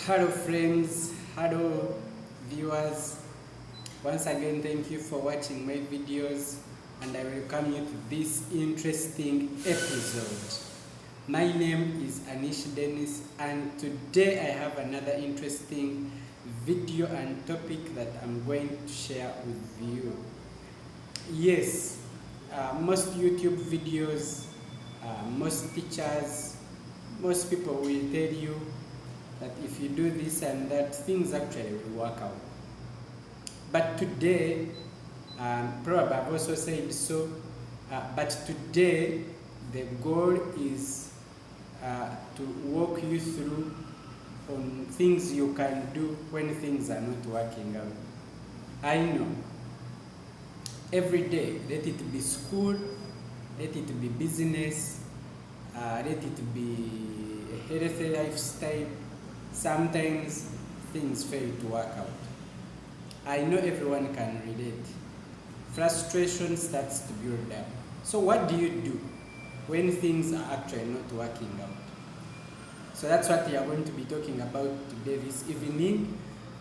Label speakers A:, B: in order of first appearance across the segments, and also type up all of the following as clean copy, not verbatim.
A: Hello friends, hello viewers. Once again, thank you for watching my videos and I welcome you to this interesting episode. My name is Anish and today I have another interesting video and topic that I'm going to share with you. Yes, most YouTube videos, most teachers, most people will tell you that if you do this and that, things actually will work out. But today, probably I've also said so, but today the goal is to walk you through on things you can do when things are not working out. I know, every day, let it be school, let it be business, let it be a healthy lifestyle, sometimes things fail to work out. I know everyone can relate. Frustration starts to build up. So what do you do when things are actually not working out? So that's what we are going to be talking about today, this evening.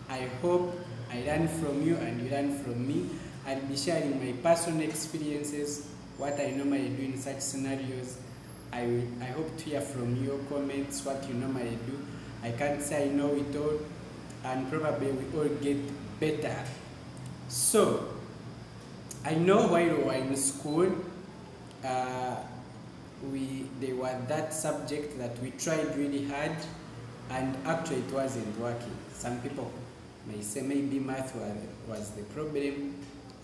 A: I hope I learn from you and you learn from me. I'll be sharing my personal experiences, what I normally do in such scenarios. I hope to hear from your comments, what you normally do. I can't say I know it all, and probably we all get better. So, I know while we were in school, there was that subject that we tried really hard, and actually it wasn't working. Some people may say maybe math was the problem,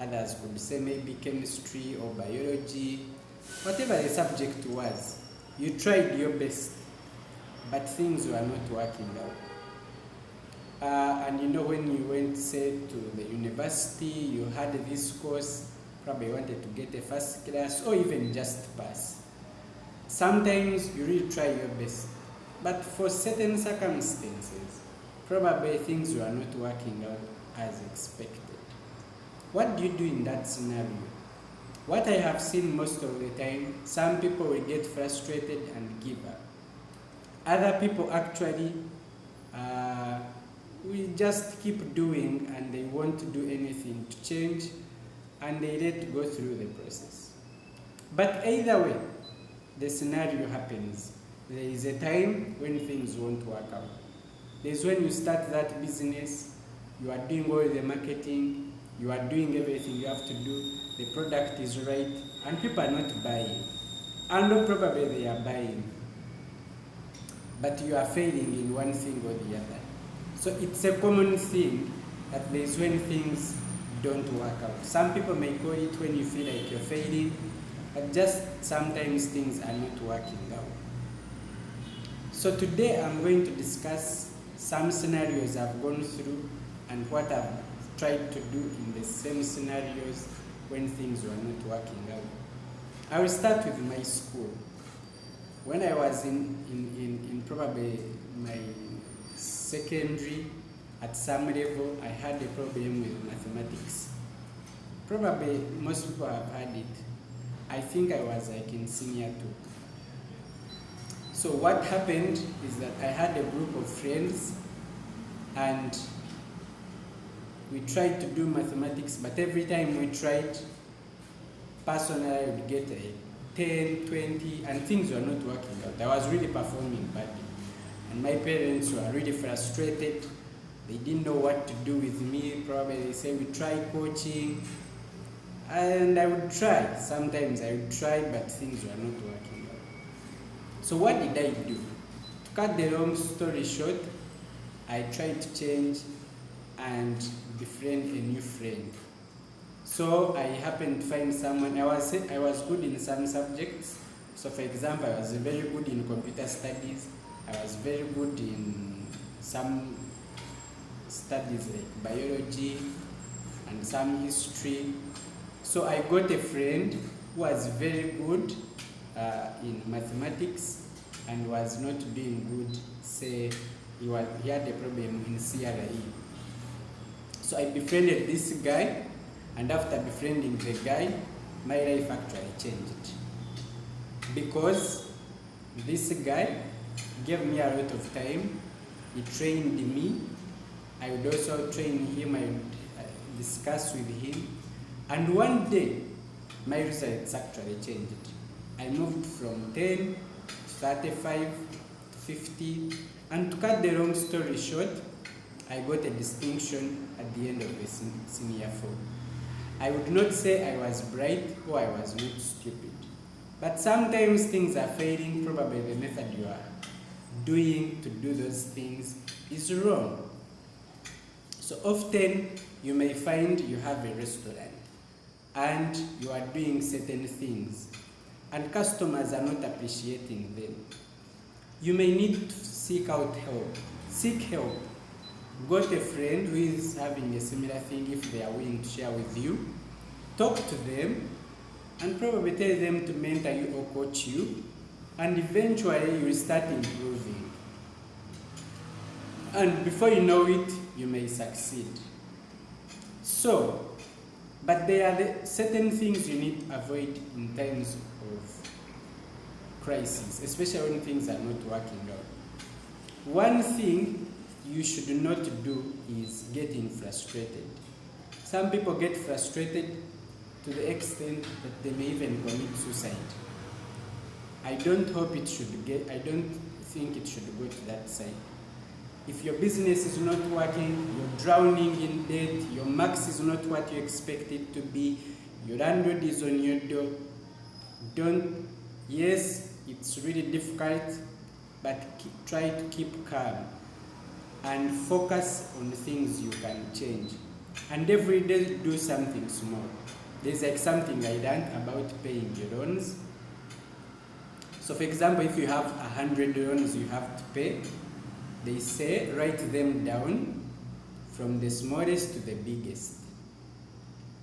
A: others could say maybe chemistry or biology, whatever the subject was, you tried your best, but things were not working out. And you know, when you went, say, to the university, you had this course, probably wanted to get a first class or even just pass. Sometimes you really try your best, but for certain circumstances, probably things were not working out as expected. What do you do in that scenario? What I have seen most of the time, some people will get frustrated and give up. Other people actually will just keep doing and they won't do anything to change and they let go through the process. But either way, the scenario happens. There is a time when things won't work out. There's when you start that business, you are doing all the marketing, you are doing everything you have to do, the product is right, and people are not buying. And probably they are buying, but you are failing in one thing or the other. So it's a common thing that there's when things don't work out. Some people may call it when you feel like you're failing, but just sometimes things are not working out. So today I'm going to discuss some scenarios I've gone through and what I've tried to do in the same scenarios when things were not working out. I will start with my school. When I was in probably my secondary, at some level, I had a problem with mathematics. Probably most people have had it. I think I was like in senior 2. So what happened is that I had a group of friends and we tried to do mathematics, but every time we tried, personally I would get a 10, 20, and things were not working out. I was really performing badly. And my parents were really frustrated. They didn't know what to do with me. Probably they say, we try coaching. And I would try. Sometimes I would try, but things were not working out. So what did I do? To cut the long story short, I tried to change and befriend a new friend. So I happened to find someone. I was good in some subjects. So for example, I was very good in computer studies. I was very good in some studies like biology and some history. So I got a friend who was very good in mathematics and was not doing good. Say he had a problem in CRE. So I befriended this guy, and after befriending the guy, my life actually changed. Because this guy gave me a lot of time He trained me. I would also train him. I would discuss with him. And one day, my results actually changed. I moved from 10 to 35 to 50. And to cut the long story short, I got a distinction at the end of the senior 4. I would not say I was bright or I was not stupid. But sometimes things are failing. Probably the method you are doing to do those things is wrong. So often you may find you have a restaurant and you are doing certain things and customers are not appreciating them. You may need to seek out help. Seek help. Go to a friend who is having a similar thing if they are willing to share with you. Talk to them and probably tell them to mentor you or coach you, and eventually you will start improving. And before you know it, you may succeed. So, but there are certain things you need to avoid in times of crisis, especially when things are not working out. One thing you should not do is getting frustrated. Some people get frustrated to the extent that they may even commit suicide. I don't think it should go to that side. If your business is not working, you're drowning in debt, your max is not what you expect it to be, your landlord is on your door, yes, it's really difficult, but try to keep calm and focus on things you can change. And every day do something small. There's like something I learned about paying your loans. So for example, if you have 100 loans you have to pay, they say write them down from the smallest to the biggest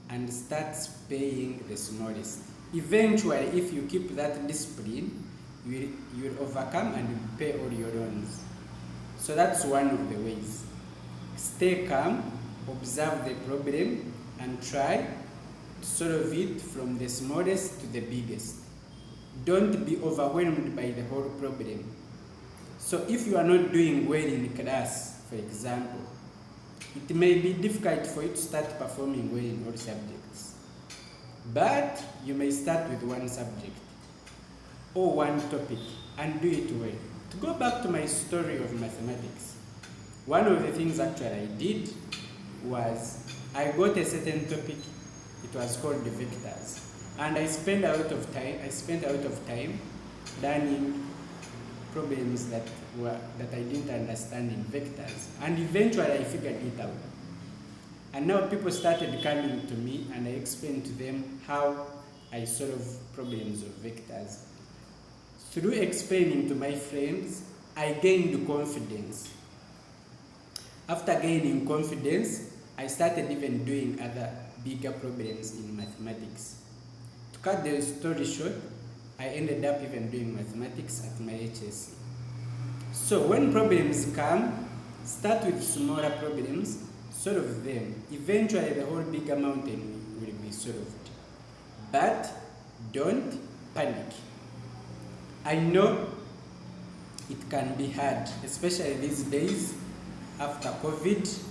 A: and start paying the smallest. Eventually, if you keep that discipline, you will overcome and pay all your loans. So that's one of the ways. Stay calm, observe the problem, and try to solve it from the smallest to the biggest. Don't be overwhelmed by the whole problem. So if you are not doing well in class, for example, it may be difficult for you to start performing well in all subjects. But you may start with one subject or one topic and do it well. To go back to my story of mathematics, one of the things actually I did was I got a certain topic. It was called the vectors, and I spent a lot of time learning problems that I didn't understand in vectors, and eventually I figured it out. And now people started coming to me and I explained to them how I solve problems of vectors. Through explaining to my friends, I gained confidence. After gaining confidence, I started even doing other bigger problems in mathematics. To cut the story short, I ended up even doing mathematics at my HSC. So when problems come, start with smaller problems, solve them. Eventually the whole bigger mountain will be solved. But don't panic. I know it can be hard, especially these days after COVID.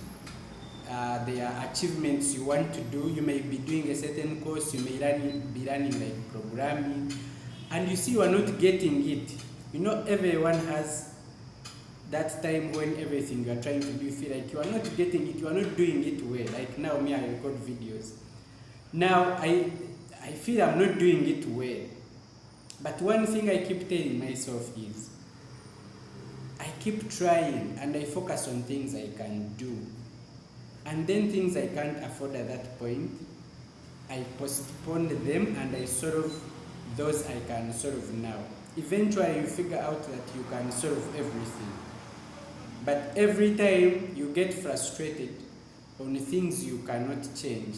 A: There are achievements you want to do. You may be doing a certain course, you may be learning like programming, and you see you are not getting it. You know, everyone has that time when everything you are trying to do, you feel like you are not getting it, you are not doing it well. Like now, me, I record videos. Now, I feel I'm not doing it well. But one thing I keep telling myself is, I keep trying and I focus on things I can do. And then things I can't afford at that point, I postpone them and I solve those I can solve now. Eventually you figure out that you can solve everything. But every time you get frustrated on things you cannot change,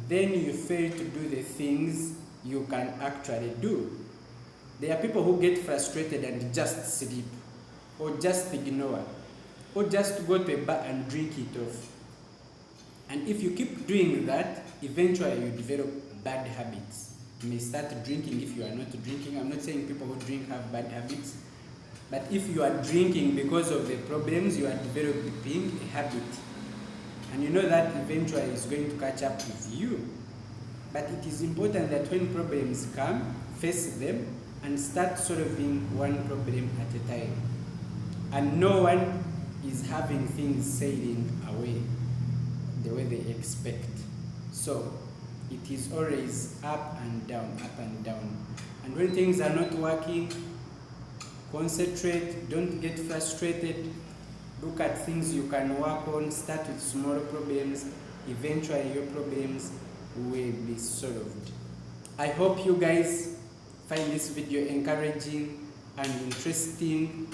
A: then you fail to do the things you can actually do. There are people who get frustrated and just sleep, or just ignore, or just go to a bar and drink it off. And if you keep doing that, eventually you develop bad habits. You may start drinking if you are not drinking. I'm not saying people who drink have bad habits, But if you are drinking because of the problems, you are developing a habit. And you know that eventually it's going to catch up with you. But it is important that when problems come, face them and start solving one problem at a time. And no one is having things sailing away the way they expect. So it is always up and down, up and down. And when things are not working, concentrate, don't get frustrated. Look at things you can work on, start with small problems. Eventually your problems will be solved. I hope you guys find this video encouraging and interesting.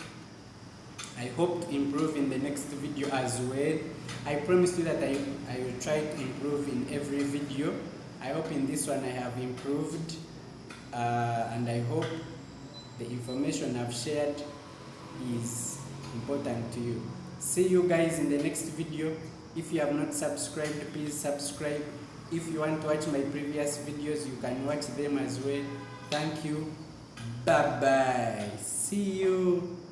A: I hope to improve in the next video as well. I promise you that I will try to improve in every video. I hope in this one I have improved, and I hope the information I've shared is important to you. See you guys in the next video. If you have not subscribed, please subscribe. If you want to watch my previous videos, you can watch them as well. Thank you. Bye bye. See you.